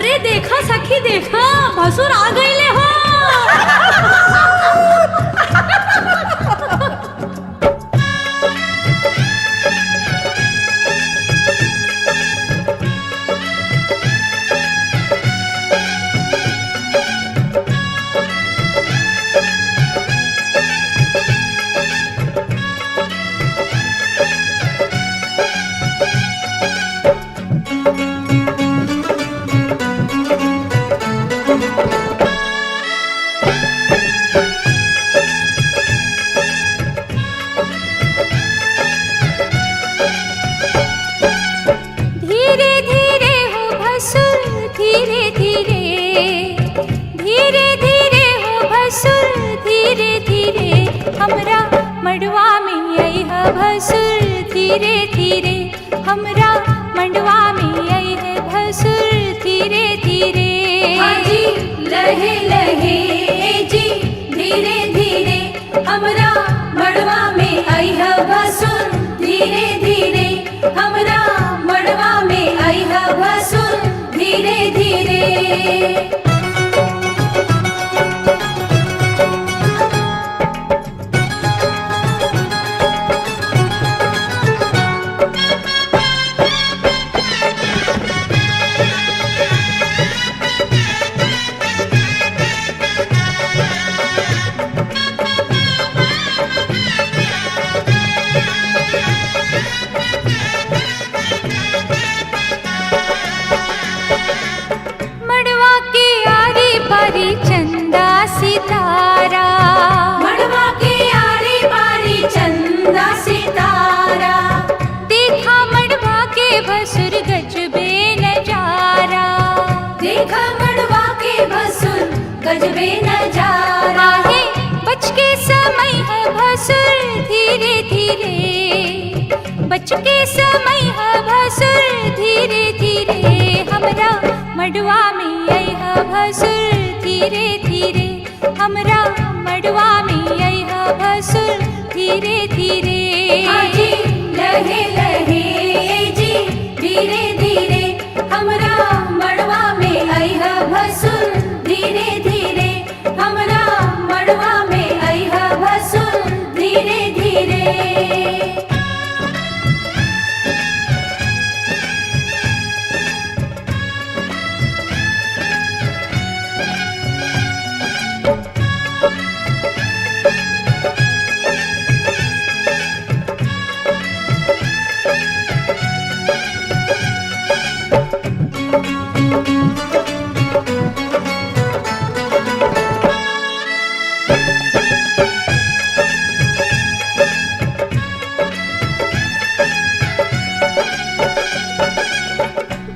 अरे देखा सखी देखा, भसुर आ गईले हो। हमरा मड़वा में आई है भसुर धीरे धीरे, हमरा मड़वा में आई है भसुर धीरे धीरे। हाँ जी लहे लहे जी धीरे धीरे, हमरा मड़वा में आई है भसुर धीरे धीरे, हमरा मड़वा में आई है भसुर धीरे धीरे। चंदा सितारा, मड़वा के आरी बारी चंदा सितारा, देखा मड़वा के भसुर गजबे नजारा, देखा मड़वा के भसुर गजबे नजारा। है बच के समय है भसुर धीरे धीरे, बच के समय है भसुर धीरे धीरे, हमरा मड़वा में आई है भसुर धीरे धीरे, हमरा मड़वा में आई है भसुर धीरे धीरे। हाँ जी लहे लहे जी धीरे धीरे, हमरा मड़वा में आई है भसुर धीरे धीरे, हमरा मड़वा में आई है भसुर धीरे धीरे।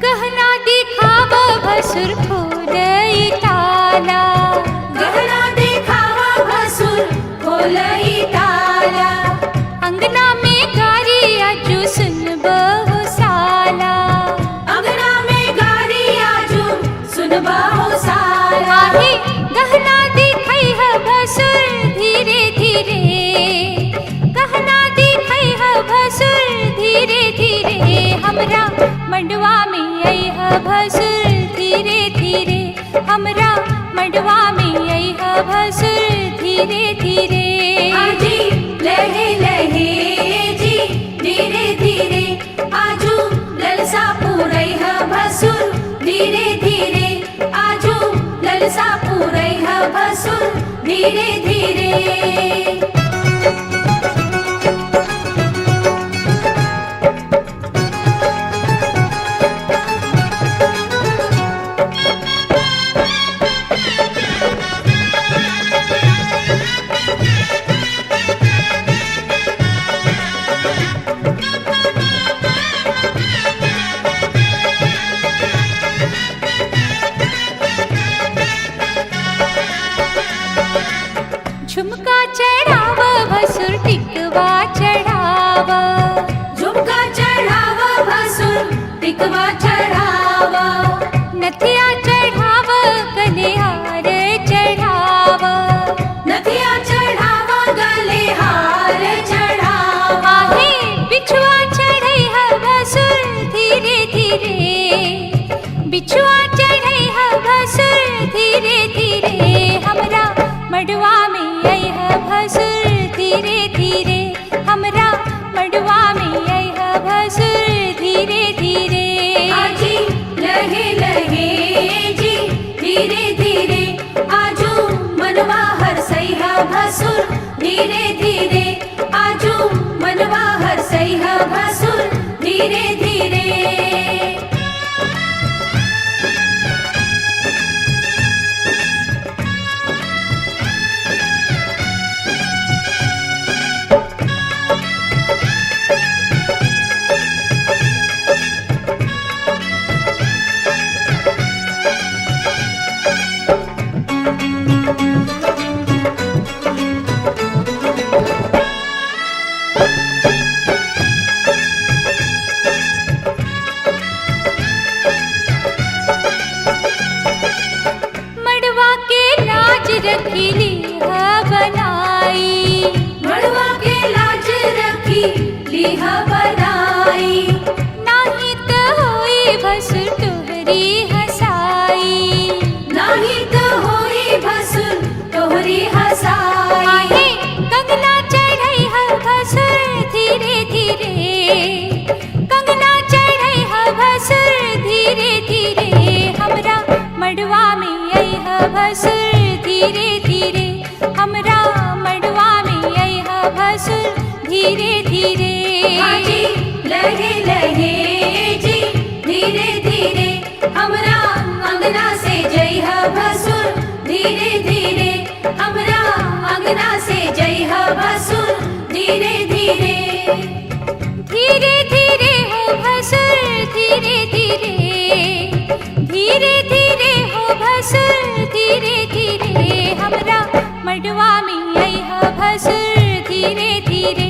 गहना दिखाव भसुर खोलई ताला, गहना दिखावा भसुर खोलई ताला, अंगना में गारी आजू सुन बहु साला, अंगना में गारी आजू सुनबाहो साला। आहे गहना दिखाई है भसुर धीरे धीरे, गहना दिखाई है भसुर धीरे धीरे, हमरा मड़वा में आई है भसुर धीरे धीरे, हमरा मड़वा में आई है भसुर धीरे धीरे। हाँ जी लहे लहे जी धीरे धीरे, आजू ललसा पूरई है भसुर धीरे धीरे, आजू ललसा पूरई है भसुर धीरे धीरे। झुमका चढ़ाव भसुर टिकवा चढ़ाव, झुमका चढ़ावा भसुर टिकवा चढ़ावा, नथिया चढ़ाव गले हार चढ़ाव, नथिया चढ़ावा गले हार चढ़ावा, आहे बिछुआ चढ़ई है भसुर धीरे धीरे, बिछुआ चढ़ई धीरे धीरे। मड़वा के लाज रखीली ह बनाई, मड़वा के लाज रखी लीह बनाई। नाही त होई भसुर तोहरी हसाई, नाही तो होई भसुर तोहरी हसाई। आहे कंगना चढ़ई ह भसुर धीरे धीरे, कंगना चढ़ई ह भसुर धीरे धीरे। हमरा मड़वा में आई ह भसुर धीरे धीरे, हमरा मड़वा में आई ह भसुर धीरे धीरे। हाजी लहे लहे जी धीरे धीरे, हमरा अंगना से जइह भसुर धीरे धीरे, हमरा अंगना से जइह भसुर धीरे धीरे। धीरे धीरे हो भसुर धीरे धीरे, धीरे धीरे हो भसुर धीरे धीरे। हमरा मड़वा में आई ह भसुर धीरे धीरे,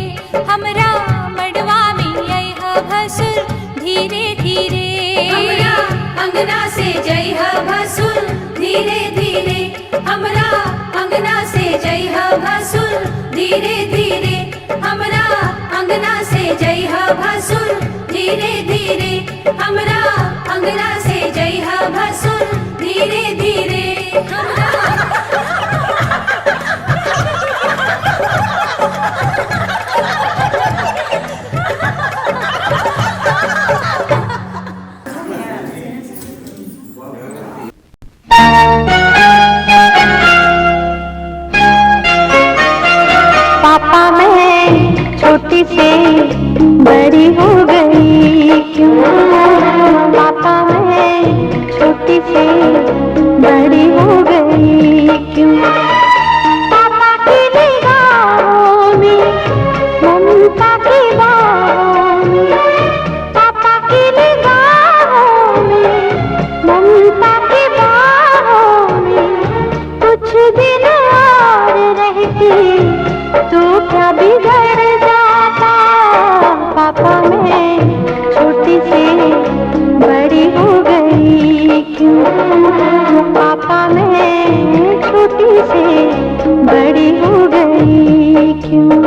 हमरा मड़वा में आई ह भसुर धीरे धीरे। हमरा अंगना से जइह भसुर धीरे धीरे, हमरा अंगना से जइह भसुर धीरे धीरे, हमरा अंगना से जइह भसुर धीरे धीरे, हमरा अंगना से जइह भसुर धीरे धीरे। पापा मैं छोटी से बड़ी हो गई क्यों, पापा मैं छोटी से बड़ी हो गई क्यों। पापा की निगाहों में ममता की बाहों में, पापा की निगाहों में ममता की बाहों में, कुछ दिन और रहती तो क्या बिगड़ जाता। पापा मैं छोटी से बड़ी हो गई क्यों, पापा मैं छोटी से बड़ी हो गई क्यों।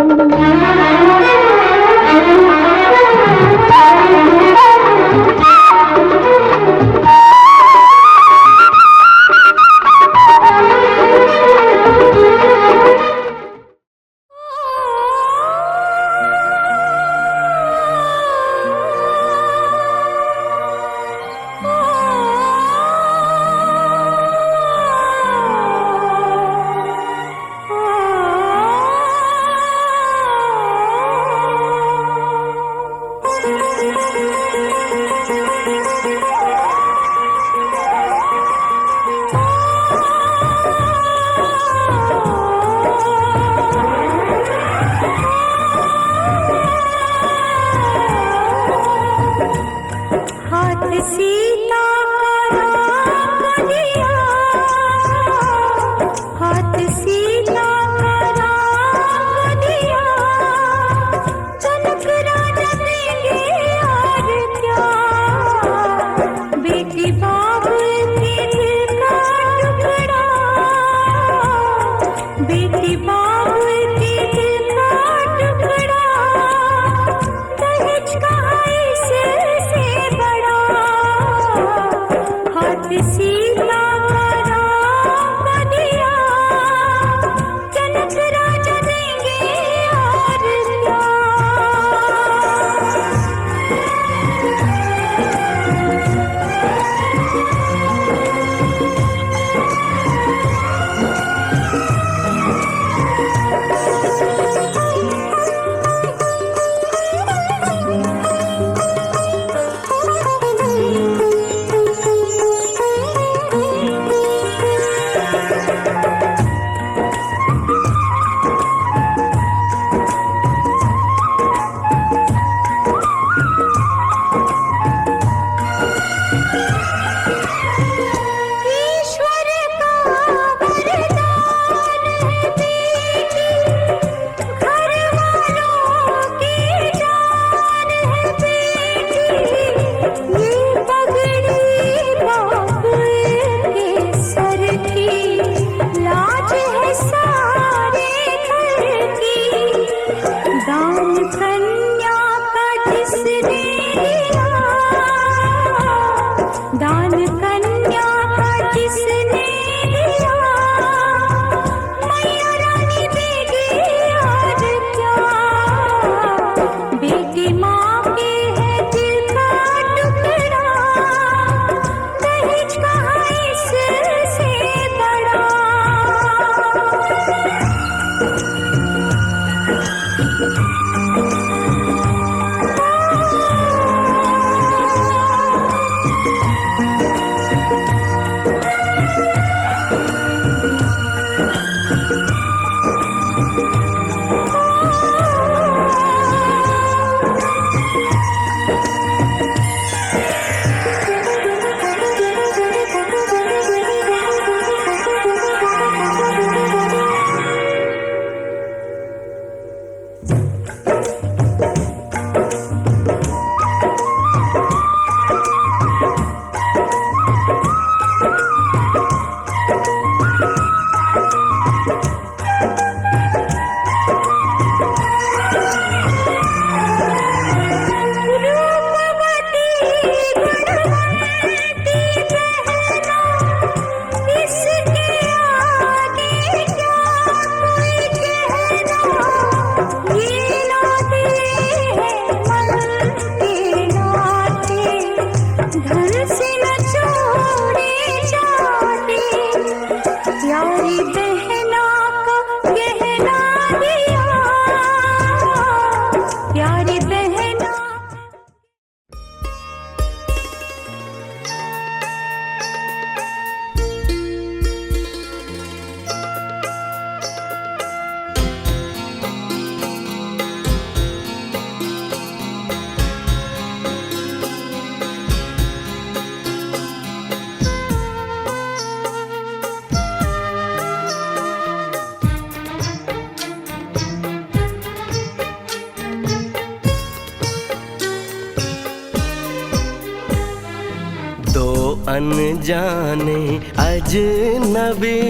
अनजाने अजनबी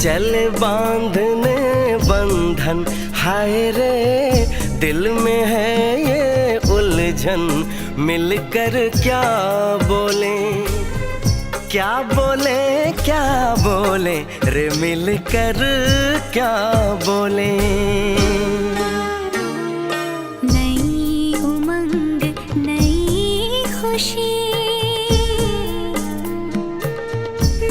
चले बांधने बंधन, हाय रे दिल में है ये उलझन, मिलकर क्या बोले, क्या बोले, क्या बोले रे मिलकर क्या बोले। नई उमंग नई खुशी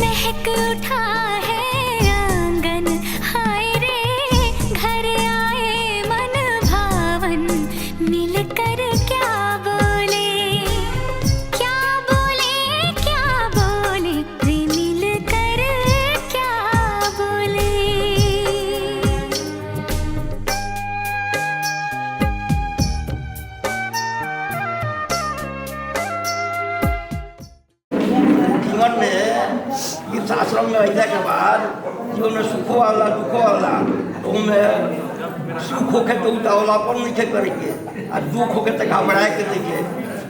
महक उठा है आंगन, हाय रे घर आए मन भावन, मिलकर क्या बोले, क्या बोले, क्या बोले रे मिलकर क्या बोले। जीवन में इस आश्रम में अइला के बाद जीवन में सुखो वाला दुखो वाला, तो में सुख होके तो उतावलापन नहीं खे करके, और दुख होके तो घबराए के देखे,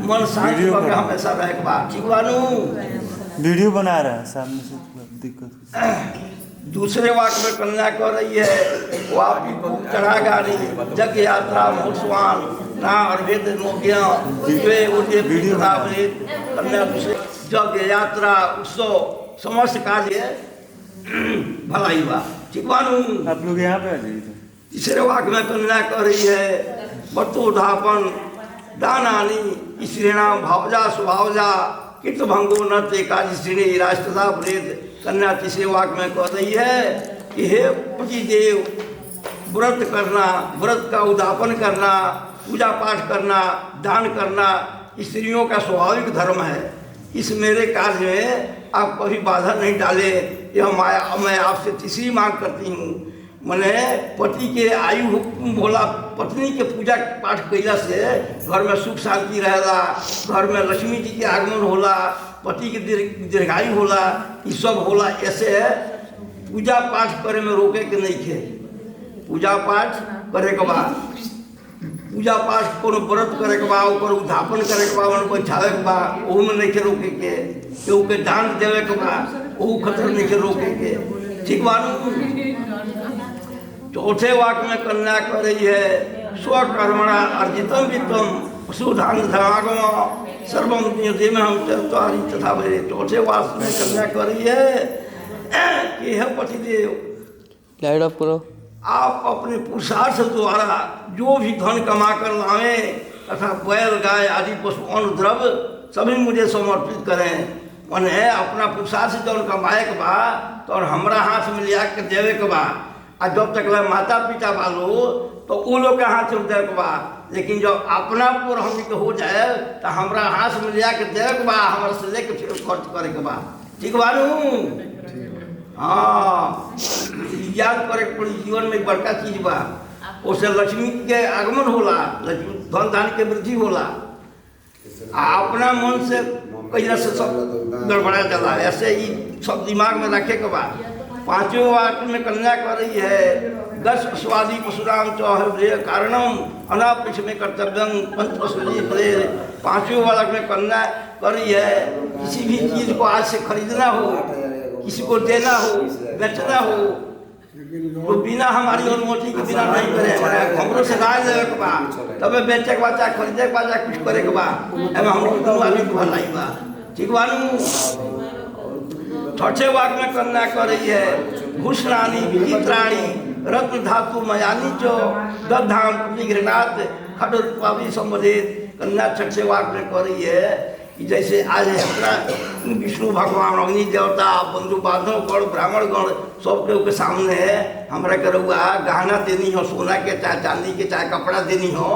मन शांत करके हमेशा रहे के बाद। ठीक बानू वीडियो बना रहा है सामने से, दिक्कत। दूसरे वाक्य में कन्या कर रही है, वापी चढ़ा गाड़ी जग यात्रा मुसवान ना और वेद मोगिया वे उदय वेद कन्या दूसरे जग यात्रा उत्सव समस्त कार्य भलाई बा। ठीक बानू आप लोग यहाँ पे आ जाइए। तीसरे वाक्य में कन्या कर रही है, बतोधापन दानानी श्रीणाम भावजा स्वभावजा कित भंगो न तेकाजी श्रेणी राष्ट्रता वेद कन्या तीसरे वाक्य में कह रही है कि हे पतिदेव, व्रत करना, व्रत का उद्यापन करना, पूजा पाठ करना, दान करना स्त्रियों का स्वाभाविक धर्म है। इस मेरे कार्य में आप कभी बाधा नहीं डाले, यह मैं आपसे तीसरी मांग करती हूँ। मैंने पति के आयु भोला, पत्नी के पूजा पाठ कैला से घर में सुख शांति रहेला, घर में लक्ष्मी जी के आगमन होला, पति के दीर्घायु होला, ये सब होला। ऐसे पूजा पाठ करे में रोके के नहीं थे। पूजा पाठ करे के बाद, पूजा पाठ को व्रत करे के बाद, ओकर उद्यापन करे के बाद, उनको छावे के बाद, ओहू में नहीं थे रोके के, केहू के दान देवे के बाद ओहू खतर नहीं थे रोके के। ठीक बानू चौथे वाक्य में कन्या कर रही है, स्वकर्मणा अर्जितम वित्तम सुधान धनागम सर्वम देव हम चरतारी तथा वे। चौथे वाक्य में कन्या कर रही है कि हे पतिदेव, लाइट ऑफ करो। आप अपने पुरुषार्थ द्वारा जो भी धन कमा कर लावे तथा बैल गाय आदि पशु अन्न द्रव्य सभी मुझे समर्पित करें। उन्हें अपना पुरुषार्थ से जौन कमाए के बा तो हमरा हाथ में लिया के देवे के बा, और जब तक माता पिता वालो तो वो लोग के हाथ में दे के बा, लेकिन जब अपना पूर हम के हो जाए तो हमरा हाथ में लिया के दे के बा, हमारे से लेके फिर खर्च करे के बा। ठीक बानू? हाँ, याद करे पड़ी, जीवन में एक बड़का चीज बा, उससे लक्ष्मी के आगमन होला, लक्ष्मी धन धान के वृद्धि होला। अपना मन से कैला से सब गड़बड़ा जाला, ऐसे ही सब दिमाग में रखे के बा। पांचवें वाक्य में कन्या कर रही है, दस स्वादी पशुराम चौहरे कारणम अनापृक्ष में कर्तव्यम पंचपशुरी फले। पांचवें वाक्य में कन्या कर रही है, किसी भी चीज को आज से खरीदना हो, किसी को देना हो, बेचना हो, तो बिना हमारी अनुमति के बिना नहीं करे, हमरो से राय लेवे के बा, तबे बेचे के बा, चाहे खरीदे के बा, चाहे कुछ करे के बा, एमे हम दोनों आदमी के भलाई बा। ठीक बानू? छठे वाक्य में कन्या कर रही है, भूषणानी विचित्राणी रत्न धातु मयानी चो दधाम प्रतिगृहनाथ खड रूपावली संबोधित। कन्या छठे वाक्य में कर रही है कि जैसे आज अपना विष्णु भगवान, अग्नि देवता, बंधु बांधव गण, ब्राह्मण गण सबके सामने हमरा के रउआ गहना देनी हो, सोना के चाहे चांदी के चाहे कपड़ा देनी हो,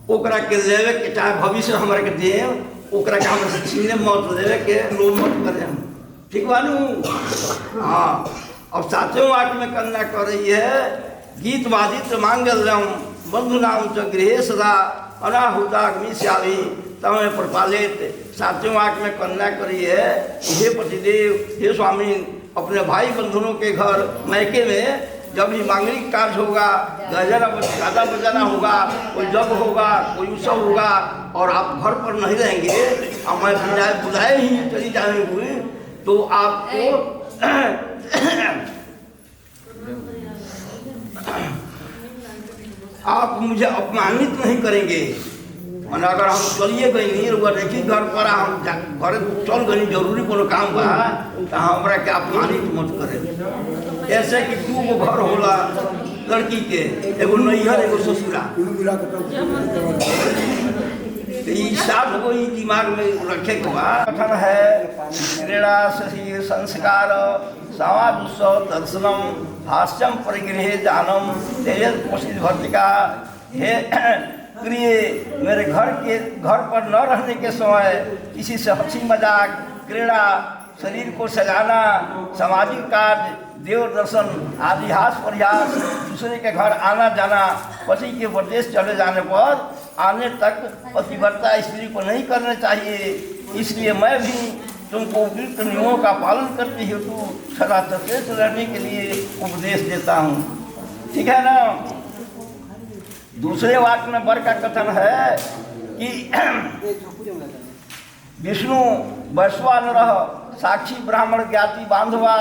ओकरा के लेवे के चाहे भविष्य हमरा के देव, ओकरा के हमरा से छीने मत, लेवे के लोन मत करे। ठीक बानू? हाँ। अब सातवें वाक्य में कन्या कर रही है, गीत वादित मांगल्यम बंधु नाम च गृह सदा अनाहुताग्नि श्यावी तमें प्रपालित। सातवें वाक्य में कन्या करी है, हे पतिदेव, हे स्वामी, अपने भाई बंधुओं के घर मैके में जब भी मांगलिक कार्य होगा, गाजा बजाना होगा, कोई जग होगा, कोई उत्सव होगा और आप घर पर नहीं रहेंगे और मैं बुलाए ही चली जाएंगे तो आपको आप मुझे अपमानित नहीं करेंगे। मैंने अगर हम चलिए गई नहीं रुआ देखी घर पर हम घर चल गई जरूरी कोनो काम बा तो हमरा के अपमानित मत करे। ऐसे कि 2 घर होला लड़की के, एगो नैहर एगो ससुरा, तो ये साथ को ही दिमाग में रखे के बाद कथन है क्रीड़ा शरीर संस्कार समाज उत्सव दर्शनम हास्यम परिगृह जानम तेज प्रसिद्ध भर्तिका। हे प्रिय, मेरे घर पर न रहने के समय किसी से हंसी मजाक, क्रीड़ा, शरीर को सजाना, सामाजिक कार्य, देव दर्शन आदि हास प्रयास, दूसरे के घर आना जाना, पति के प्रदेश चले जाने पर आने तक पतिव्रता स्त्री को नहीं करना चाहिए। इसलिए मैं भी तुमको उपयुक्त नियमों का पालन करते हेतु सदा सचेत रहने के लिए उपदेश देता हूँ। ठीक है ना। दूसरे वाक्य में वर का कथन है कि विष्णु वैश्वानरः साक्षी ब्राह्मण ज्ञाति बांधवा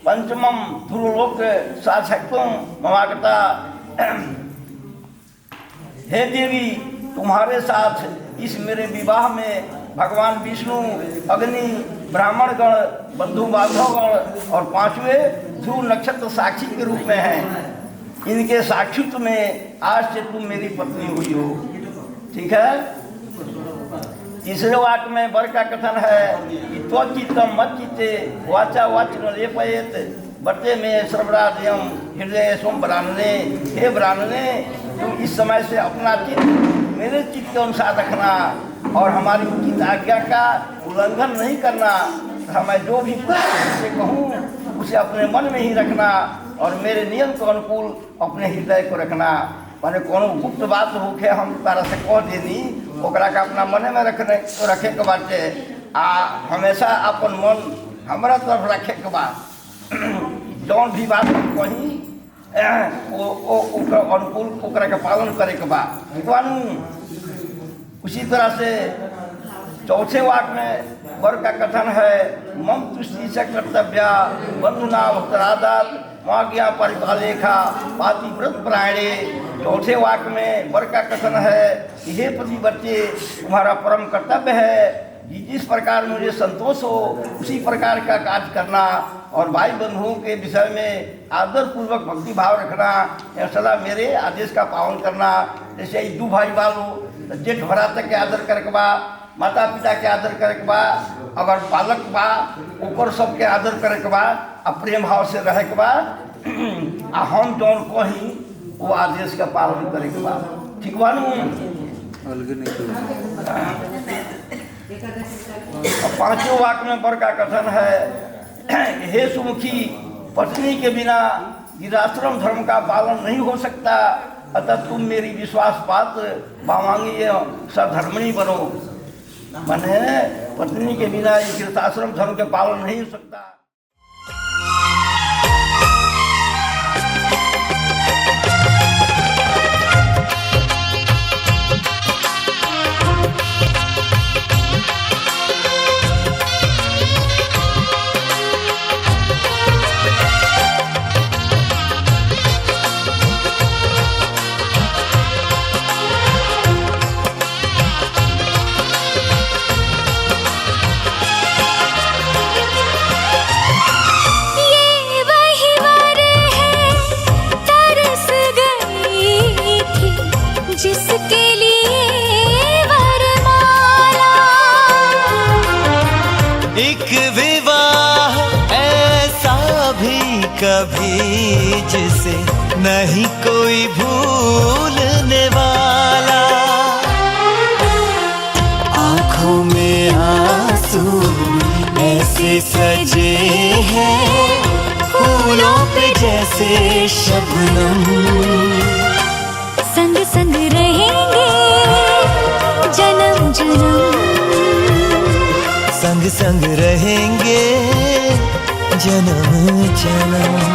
पंचमम ध्रुवलोक साक्षात्म ममागता। हे देवी, तुम्हारे साथ इस मेरे विवाह में भगवान विष्णु, अग्नि, ब्राह्मणगण, बंधु बांधवगण और 5वें ध्रुव नक्षत्र साक्षी के रूप में हैं। इनके साक्षित्व में आज से तुम मेरी पत्नी हुई हो। ठीक है। तीसरे वाक्य में वर का कथन है कि त्वचित्तम मच्चित्ते वाचा वाचन लेपयेत बटे में सर्वराजयम हृदय सोम ब्राह्मणे। हे ब्राह्मणे, तुम इस समय से अपना चित्त मेरे चित्त के अनुसार रखना और हमारी उचित आज्ञा का उल्लंघन नहीं करना। मैं जो भी उसे कहूँ उसे अपने मन में ही रखना और मेरे नियम के अनुकूल अपने हृदय को रखना। माने कोनो गुप्त बात होके हम तारा से कह देनी ओकरा का अपना मन में रखे के बाटे आ हमेशा अपन मन हमारा तरफ रखे के बाद जौन भी बात कही अनुकूल ओकरा के पालन करे के बाद। उसी तरह से चौथे वाक्य में वर का कथन है मम तुष्टि से कर्तव्या बंधुना भक्तरादात माज्ञा परिपालेखा पातिव्रत प्राणे। चौथे वाक्य में वर का कथन है कि हे पतिव्रते, तुम्हारा परम कर्तव्य है कि जिस प्रकार मुझे संतोष हो उसी प्रकार का कार्य करना और भाई बंधुओं के विषय में आदर पूर्वक भक्ति भाव रखना या सदा मेरे आदेश का पालन करना। जैसे 2 भाई बालो जेठ भरातक के आदर करके बा, माता पिता के आदर करे के बा, अगर बालक बा ओकर सबके आदर करे के बा, प्रेम भाव से रहे के बा आ हम जौन कही वो आदेश का पालन करे के बा। ठीक बा नू। पांचों वाक्य में वर का कथन है हे सुमुखी, पत्नी के बिना गिराश्रम धर्म का पालन नहीं हो सकता, अतः तुम मेरी विश्वास पात्र बामांगी सधर्मणी बनो। माने पत्नी के बिना गृहस्थाश्रम धर्म के पालन नहीं हो सकता। कभी जिसे नहीं कोई भूलने वाला, आंखों में आंसू ऐसे सजे हैं फूलों पे जैसे शबनम। संग संग रहेंगे जन्म जन्म, संग संग रहेंगे जन्म जन्म।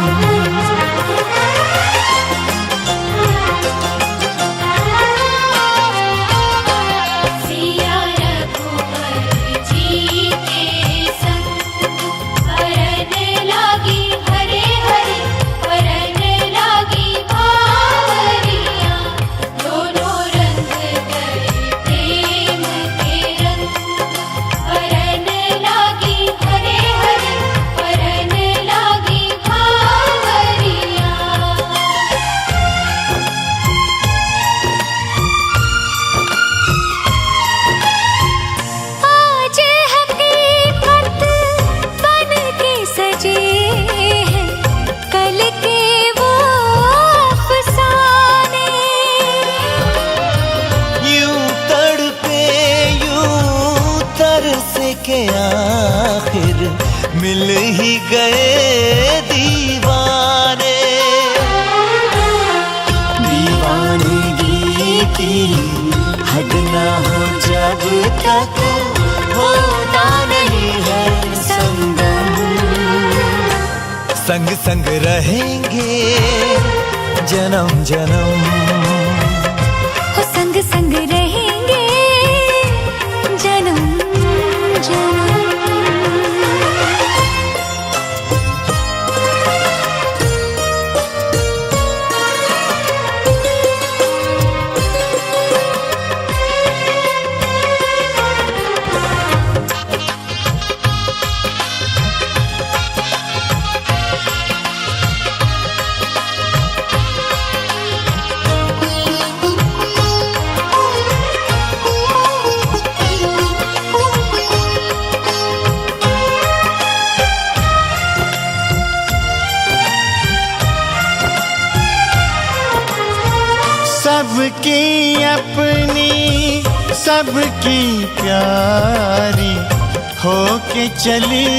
के आखिर मिल ही गए दीवाने। दीवानगी की हद ना हो जब तक होता नहीं है संगम। संग संग रहेंगे जन्म जन्म, हो संग संग रहेंगे जन्म जन्म। सबकी अपनी सबकी प्यारी होके चली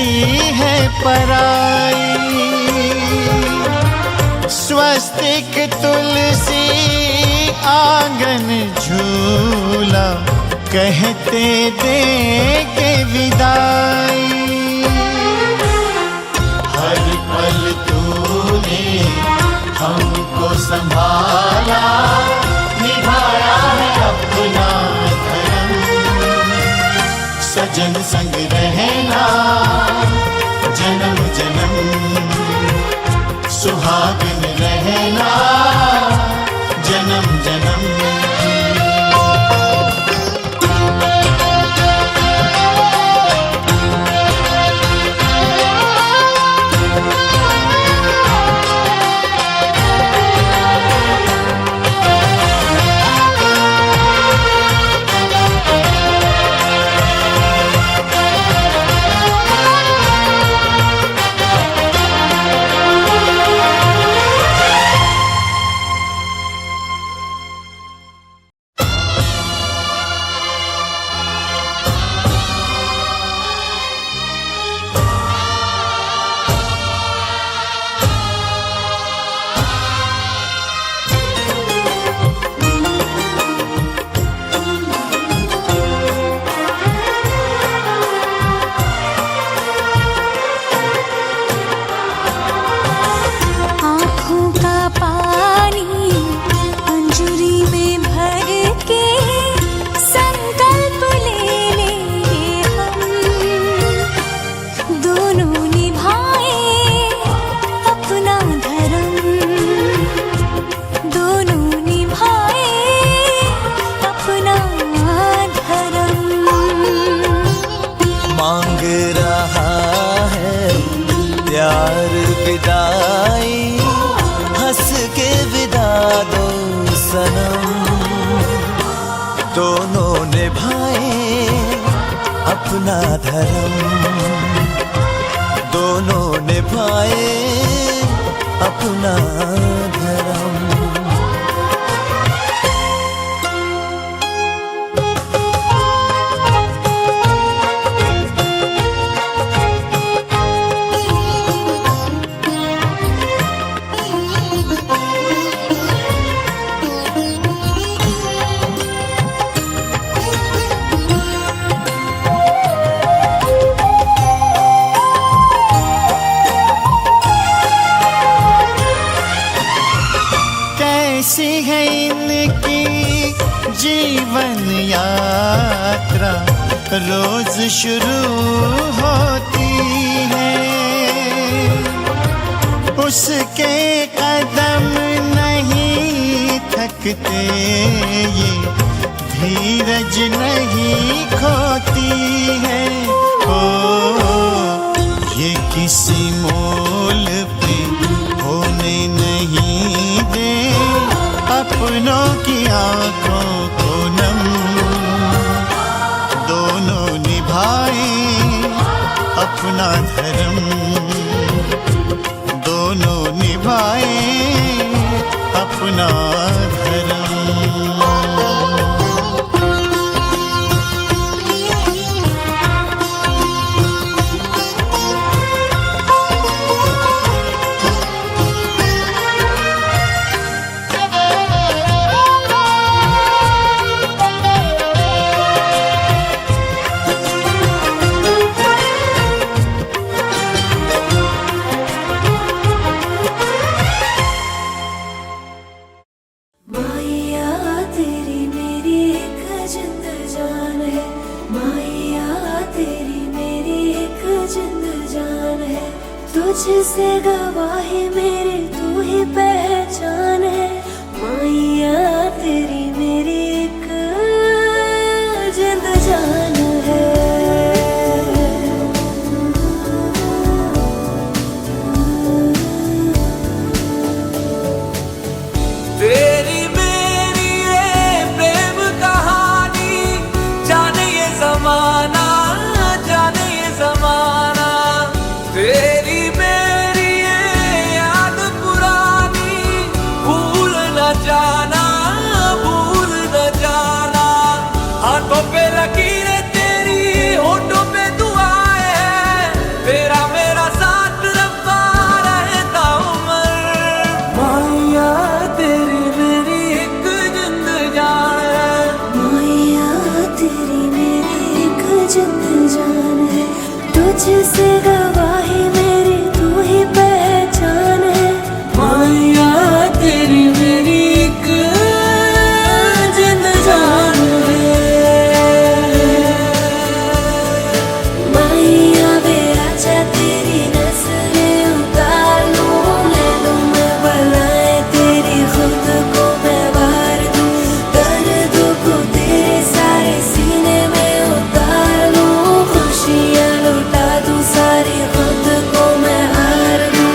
है पराई। स्वस्तिक तुलसी आंगन झूला कहते दे के विदाई। हर पल तूने हमको संभाला, निभाया है अपना धर्म। सजन संग रहना जन्म जन्म, सुहागन रहना जन्म जन्म। प्यार विदाई, हंस के विदा दो सनम। दोनों निभाए अपना धर्म, दोनों निभाए अपना धर्म। कैसी है इनकी जीवन यात्रा, रोज शुरू होती है। उसके कदम नहीं थकते, ये धीरज नहीं खोती है। ओ ये किसी मोल पे होने नहीं दे अपनों की आंखों को नम। दोनों निभाए अपना धर्म, दोनों निभाए अपना धर्म। तुझसे गवाही मेरी तू ही पहचान है माया तेरी मेरी एक जिंद जान है। तेरी मेरी ये प्रेम कहानी जाने ये जमाना, जाने ये जमाना। तेरी मेरी ये याद पुरानी भूल न जाना, भूल न जाना। हाथों पे लकीरें तेरी, होठों पे दुआएं हैं, तेरा मेरा साथ रब्बा रहता उम्र। माया तेरी मेरी एक जिंद जान है, माया तेरी मेरी एक जिंद जान है। तुझसे गवाही मेरी तू ही पहचान है माया तेरी मेरी एक जिंद जान है। माया वे आजा तेरी नस्लें उतार लूं, ले लूं मैं बलाएं तेरी खुद को मैं वार दूं। दर्दों को तेरे सारे सीने में उतार लूं, खुशियाँ लुटा दूं सारी खुद को मैं हार दूं।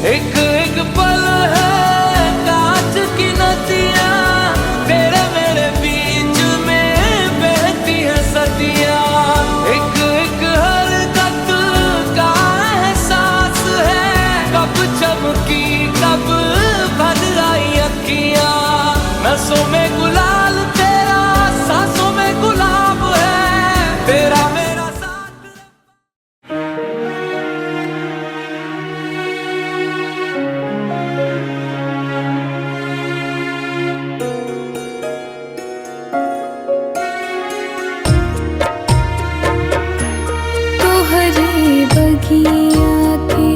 एक एक पल है कांच की नदियाँ, तेरे मेरे बीच में बहती है सदियाँ। एक एक हरकत का एहसास है, कब चमकी कब भर आई अखियाँ। नसों में गुलाल तेरा, सांसों में गुलाब है, तेरा मेरा साथ। तोहरे बगिया के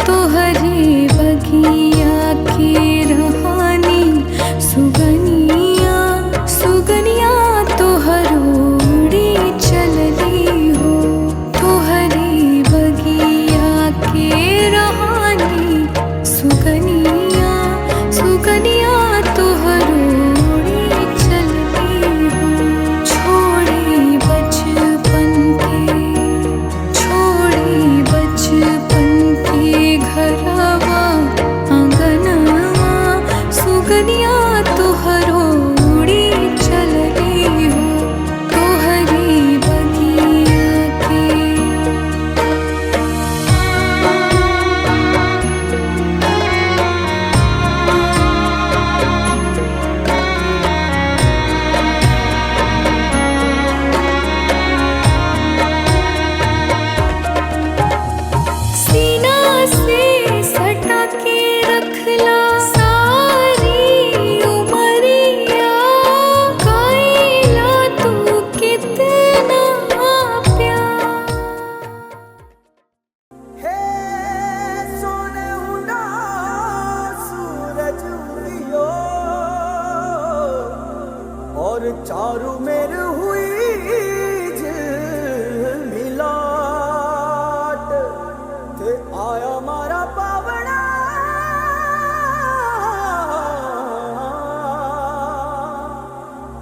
तोहरे बगिया के रहानी सुगनिया सुगनिया तोहरोड़ी चलली हो। तोहरे बगिया के रहानी सुगनिया सुगनिया तोहरोड़ी चलली हो। छोड़ी बचपन के घरवा आंगनवा सुगनिया तोहरोड़ी चलली हो। तोहरी बगिया के सीना से सटा के रखला सारी उमरिया। काइला तू कितना प्यार। सोने हुना सूरज उगियो और चारू मेर हुई मिलाट। ते आया मारा पावना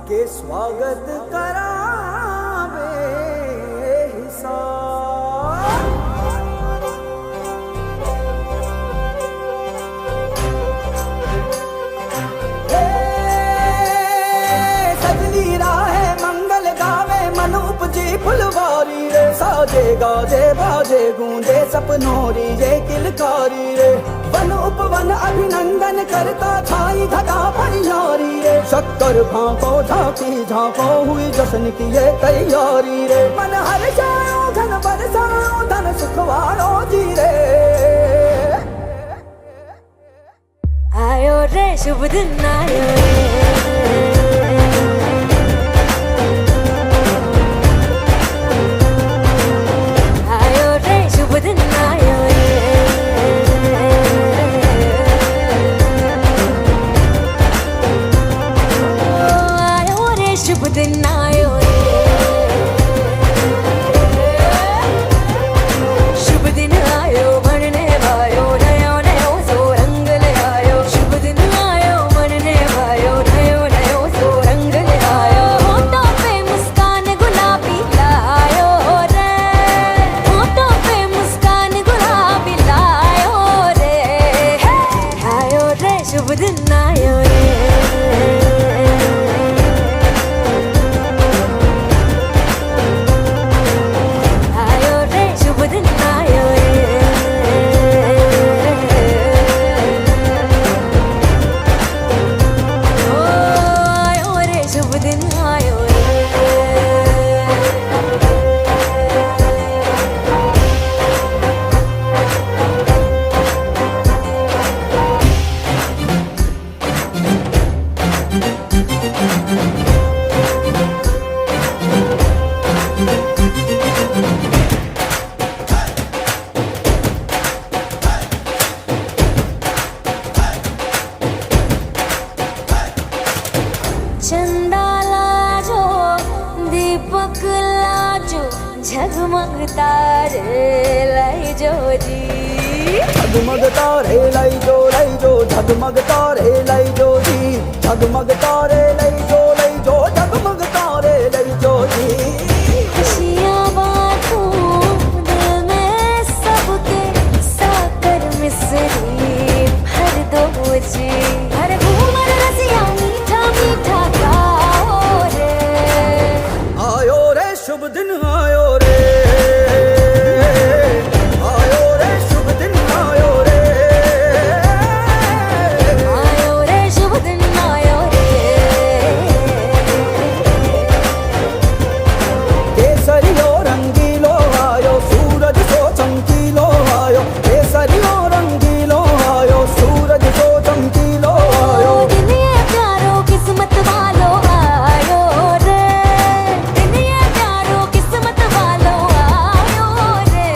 के स्वागत करावे हिसाब। सजनी राहे मंगल गावे मन उपजी फुलवारी रे। साजे गाजे बाजे गूंजे सपनोरी ये किलकारी रे। वन उपवन अभिनंदन करता छाई घटा परियारी रे। शक्कर भांको झांकी झांको हुई जश्न की ये तैयारी रे। मन हर जाओ धन बरसाओ धन सुखवारो जी रे। आयो रे शुभ दिन आयो रे। आयो रे शुभ दिन आयो रे। तारे लाई जो जी, झगमग तारे लाई जो झगमग तारे लाई जो जी, झगमग तारे लाई जो झगमग तारे लाई जो जी। खुशियाँ बांटूं दिल में सबके, साकर मिसरी भर दो जी, हर घूमर रसिया मीठा मीठा गाओ रे। आयो रे शुभ दिन आयो रे, आयो रे शुभ दिन आयो रे, आयो रे शुभ दिन आयो रे। केसरियो रंगीलो आयो सूरज सो चमकीलो आयो, केसरियो रंगीलो आयो सूरज सो चमकीलो आयो। दुनिया प्यारो किस्मत वालो आयो रे, दुनिया प्यारो किस्मत वालो आयो रे।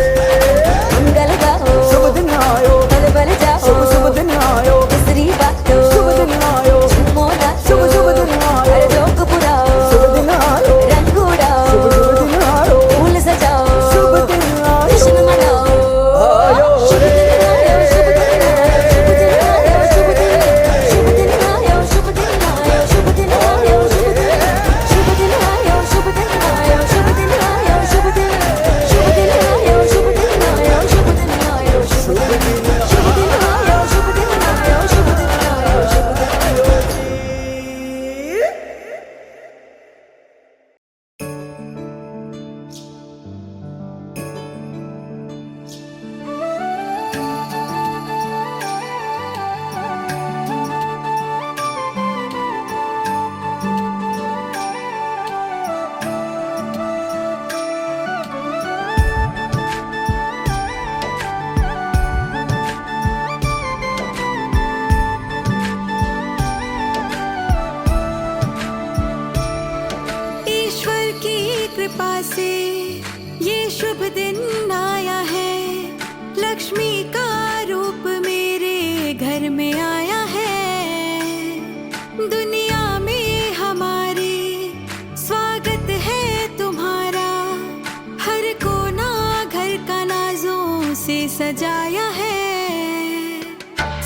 मंगल गाओ, शुभ दिन आयो, बल बल जाओ, शुभ दिन आयो, मिसरी बातो, शुभ दिन आयो, झूमो नाचो, शुभ दिन आयो, हर जोक पुराओ, शुभ दिन आयो, रंग उड़ाओ, शुभ दिन आयो, फूल सजाओ, शुभ दिन आयो, जश्न मनाओ, आयो शुभ रे। दिन आयो, शुभ दिन आयो, शुभ दिन आयो, शुभ दिन आयो, शुभ दिन आयो, शुभ दिन आयो, शुभ दिन आयो, शुभ दिन आयो, शुभ दिन आयो, शुभ दिन आयो, शुभ दिन आयो, शुभ दिन आयो, शुभ दिन आयो, शुभ दिन आयो, शुभ दिन आयो, शुभ दिन आयो, शुभ दिन ईश्वर की कृपा से ये शुभ दिन आया है, लक्ष्मी का रूप मेरे घर में आया है। दुनिया में हमारे स्वागत है तुम्हारा, हर कोना घर का नाजों से सजाया है।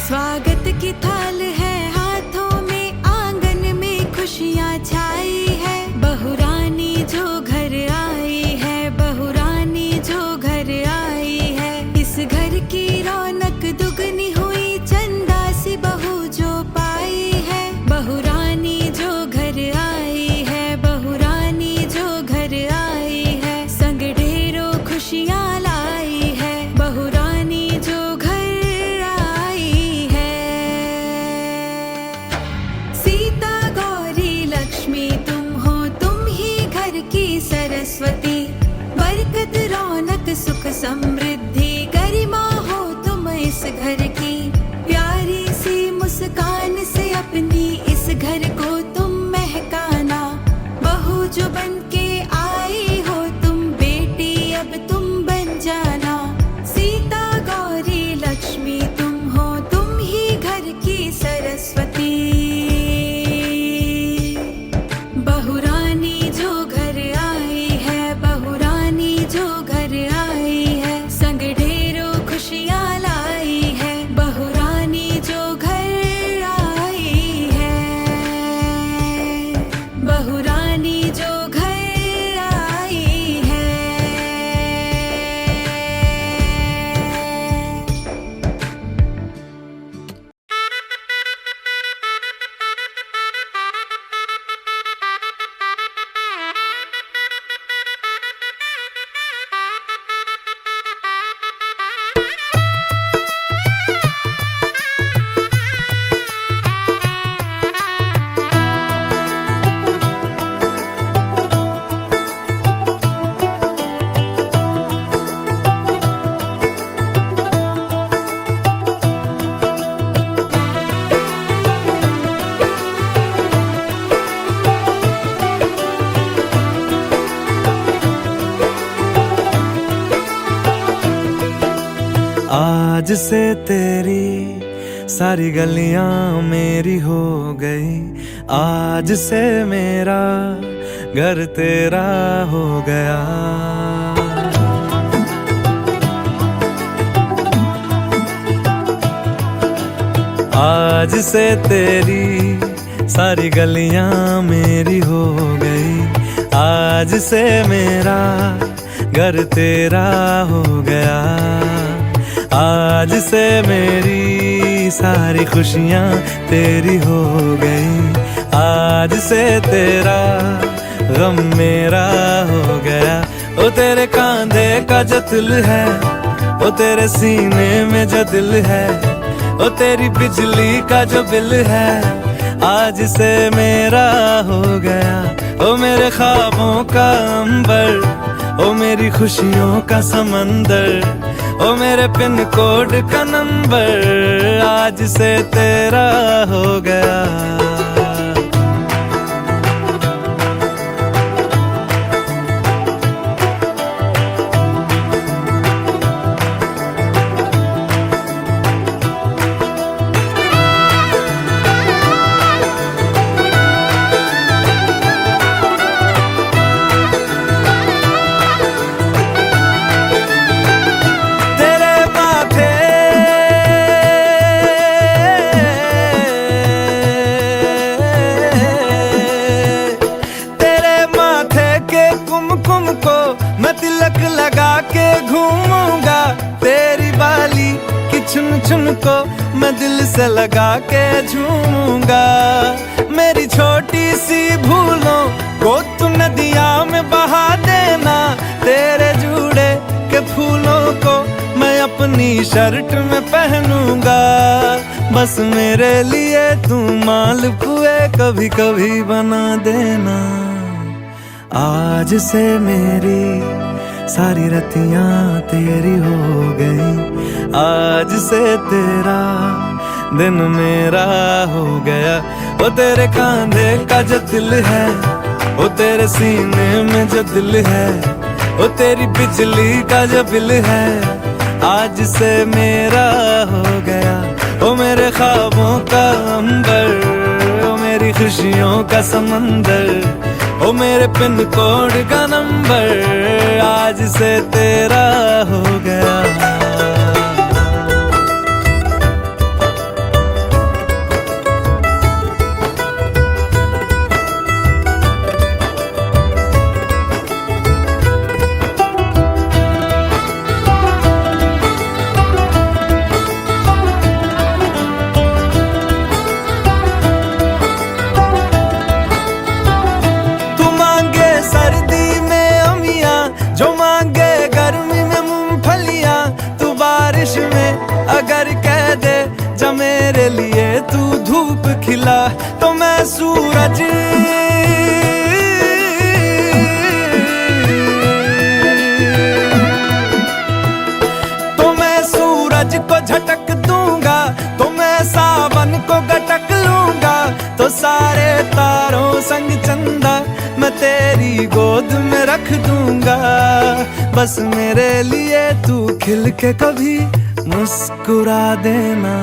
स्वागत की थाल है हाथों में, आंगन में खुशियाँ छाई है। बहुरानी जो घर आई है, बहुरानी जो घर आई है, इस घर की रौनक दुगनी हुई, चंदा सी बहू जो पाई है। बहुरानी जो घर आई है, बहुरानी जो घर आई है, संग ढेरों खुशियाँ लाई है। बहुरानी जो घर आई है, सीता गौरी लक्ष्मी तुम हो, तुम ही घर की सरस्वती। बरकत रौनक सुख समृद्धि गरिमा हो तुम इस घर की। प्यारी सी मुस्कान से अपनी इस घर को तुम महकाना। बहू जो बन के आई हो तुम, बेटी अब तुम बन जाना। सीता गौरी लक्ष्मी तुम हो, तुम ही घर की सरस्वती। बहुरानी जो घर आई है, बहुरानी जो घर आई है, संग ढेरों खुशियाँ लाई है। आज से तेरी सारी गलियां मेरी हो गई, आज से मेरा घर तेरा हो गया। आज से तेरी सारी गलियां मेरी हो गई, आज से मेरा घर तेरा हो गया। आज से मेरी सारी खुशियां तेरी हो गई, आज से तेरा गम मेरा हो गया। ओ तेरे कांधे का जो दिल है, ओ तेरे सीने में जो दिल है, ओ तेरी बिजली का जो बिल है, आज से मेरा हो गया। ओ मेरे ख्वाबों का अंबर, ओ मेरी खुशियों का समंदर, ओ मेरे पिन कोड का नंबर, आज से तेरा हो गया। तिलक लगा के घूमूंगा, तेरी बाली की चुन चुन को मैं दिल से लगा के झूमूंगा। मेरी छोटी सी भूलों को तू नदिया में बहा देना, तेरे जूड़े के फूलों को मैं अपनी शर्ट में पहनूंगा। बस मेरे लिए तू मालपुए कभी कभी बना देना। आज से मेरी सारी रतियां तेरी हो गई, आज से तेरा दिन मेरा हो गया। वो तेरे कांधे का जो दिल है, वो तेरे सीने में जो दिल है, वो तेरी बिजली का जो बिल है, आज से मेरा हो गया। वो मेरे ख्वाबों का अंबर, वो मेरी खुशियों का समंदर, ओ मेरे पिन कोड का नंबर, आज से तेरा हो गया। जो मांगे गर्मी में मूंगफलियां, तू बारिश में अगर कह दे जा मेरे लिए तू धूप खिला, तो मैं सूरज को झटक दूंगा, तो मैं सावन को गटक लूंगा। तो सारे तारों संग चंदा मैं तेरी गोद में रख दूंगा। बस मेरे लिए तू खिल के कभी मुस्कुरा देना।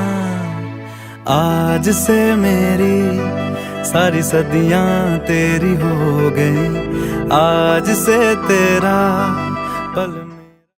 आज से मेरी सारी सदियां तेरी हो गई, आज से तेरा पल